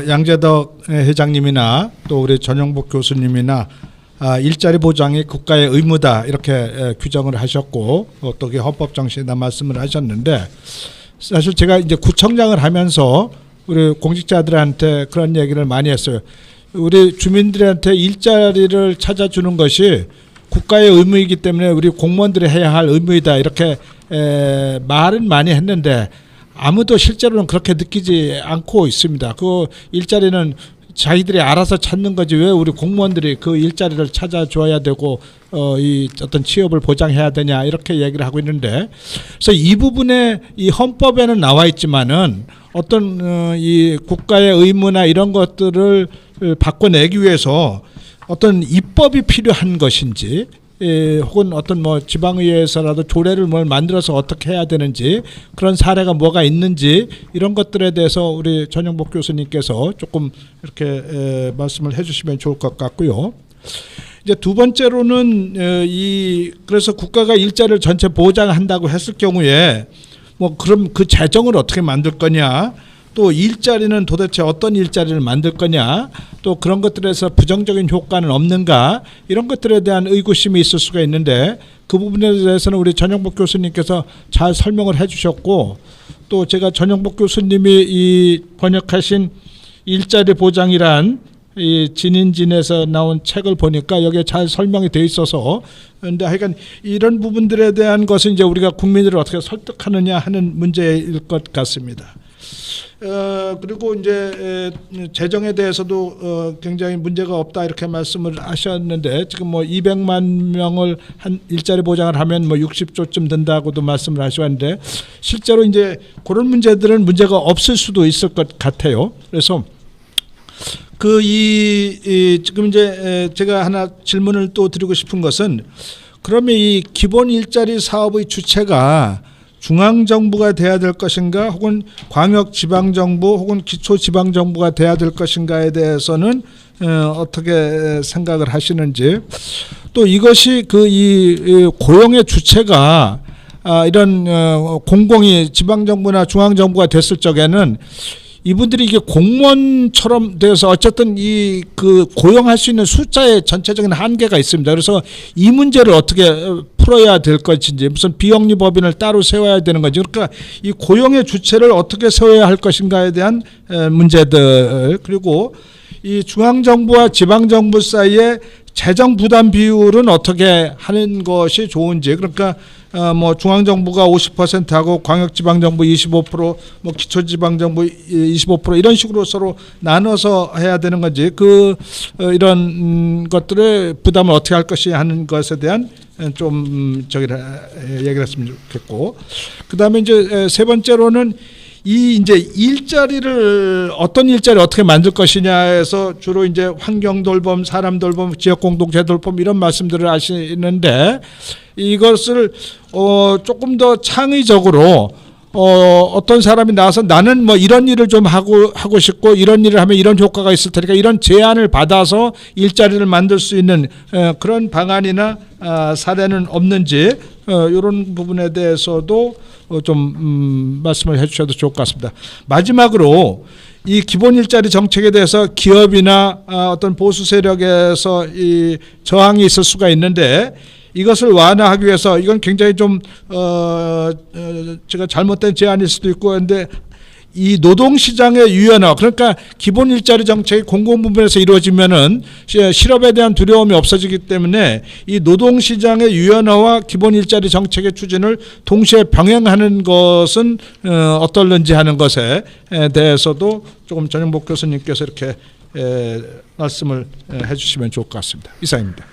양재덕 회장님이나 또 우리 전영복 교수님이나 일자리 보장이 국가의 의무다 이렇게 규정을 하셨고 또 헌법 정신에다 말씀을 하셨는데, 사실 제가 이제 구청장을 하면서 우리 공직자들한테 그런 얘기를 많이 했어요. 우리 주민들한테 일자리를 찾아주는 것이 국가의 의무이기 때문에 우리 공무원들이 해야 할 의무이다 이렇게 말은 많이 했는데 아무도 실제로는 그렇게 느끼지 않고 있습니다. 그 일자리는 자기들이 알아서 찾는 거지 왜 우리 공무원들이 그 일자리를 찾아줘야 되고 이 어떤 취업을 보장해야 되냐 이렇게 얘기를 하고 있는데, 그래서 이 부분에 이 헌법에는 나와 있지만은 어떤 이 국가의 의무나 이런 것들을 바꿔내기 위해서 어떤 입법이 필요한 것인지, 혹은 어떤 뭐 지방의회에서라도 조례를 뭘 만들어서 어떻게 해야 되는지 그런 사례가 뭐가 있는지 이런 것들에 대해서 우리 전영복 교수님께서 조금 이렇게 말씀을 해주시면 좋을 것 같고요. 이제 두 번째로는 그래서 국가가 일자리를 전체 보장한다고 했을 경우에 뭐 그럼 그 재정을 어떻게 만들 거냐, 또 일자리는 도대체 어떤 일자리를 만들 거냐, 또 그런 것들에서 부정적인 효과는 없는가, 이런 것들에 대한 의구심이 있을 수가 있는데 그 부분에 대해서는 우리 전영복 교수님께서 잘 설명을 해주셨고, 또 제가 전영복 교수님이 이 번역하신 일자리 보장이란 이 진인진에서 나온 책을 보니까 여기에 잘 설명이 돼 있어서, 그런데 하여간 이런 부분들에 대한 것은 이제 우리가 국민들을 어떻게 설득하느냐 하는 문제일 것 같습니다. 그리고 이제 재정에 대해서도 굉장히 문제가 없다 이렇게 말씀을 하셨는데, 지금 뭐 200만 명을 한 일자리 보장을 하면 뭐 60조쯤 든다고도 말씀을 하셨는데 실제로 이제 그런 문제들은 문제가 없을 수도 있을 것 같아요. 그래서 지금 이제 제가 하나 질문을 또 드리고 싶은 것은, 그러면 이 기본 일자리 사업의 주체가 중앙정부가 돼야 될 것인가, 혹은 광역지방정부 혹은 기초지방정부가 돼야 될 것인가에 대해서는 어떻게 생각을 하시는지, 또 이것이 이 고용의 주체가 이런 공공이 지방정부나 중앙정부가 됐을 적에는 이분들이 이게 공무원처럼 돼서 어쨌든 그 고용할 수 있는 숫자의 전체적인 한계가 있습니다. 그래서 이 문제를 어떻게 풀어야 될 것인지, 무슨 비영리 법인을 따로 세워야 되는 건지, 그러니까 이 고용의 주체를 어떻게 세워야 할 것인가에 대한 문제들, 그리고 이 중앙정부와 지방정부 사이에 재정 부담 비율은 어떻게 하는 것이 좋은지, 그러니까 뭐 중앙정부가 50%하고 광역지방정부 25%, 뭐 기초지방정부 25% 이런 식으로 서로 나눠서 해야 되는 건지, 이런 것들의 부담을 어떻게 할 것이 하는 것에 대한 좀 얘기를 했으면 좋겠고, 그 다음에 이제 세 번째로는 이제 일자리를 어떤 일자리 어떻게 만들 것이냐에서 주로 이제 환경 돌봄, 사람 돌봄, 지역 공동체 돌봄 이런 말씀들을 하시는데, 이것을 조금 더 창의적으로 어떤 사람이 나와서 나는 뭐 이런 일을 좀 하고 싶고 이런 일을 하면 이런 효과가 있을 테니까 이런 제안을 받아서 일자리를 만들 수 있는 그런 방안이나 사례는 없는지, 이런 부분에 대해서도 좀 말씀을 해주셔도 좋을 것 같습니다. 마지막으로 이 기본 일자리 정책에 대해서 기업이나 어떤 보수 세력에서 이 저항이 있을 수가 있는데, 이것을 완화하기 위해서 이건 굉장히 좀 제가 잘못된 제안일 수도 있고, 그런데 이 노동시장의 유연화, 그러니까 기본 일자리 정책이 공공부문에서 이루어지면은 실업에 대한 두려움이 없어지기 때문에 이 노동시장의 유연화와 기본 일자리 정책의 추진을 동시에 병행하는 것은 어떨는지 하는 것에 대해서도 조금 전영복 교수님께서 이렇게 말씀을 해주시면 좋을 것 같습니다. 이상입니다.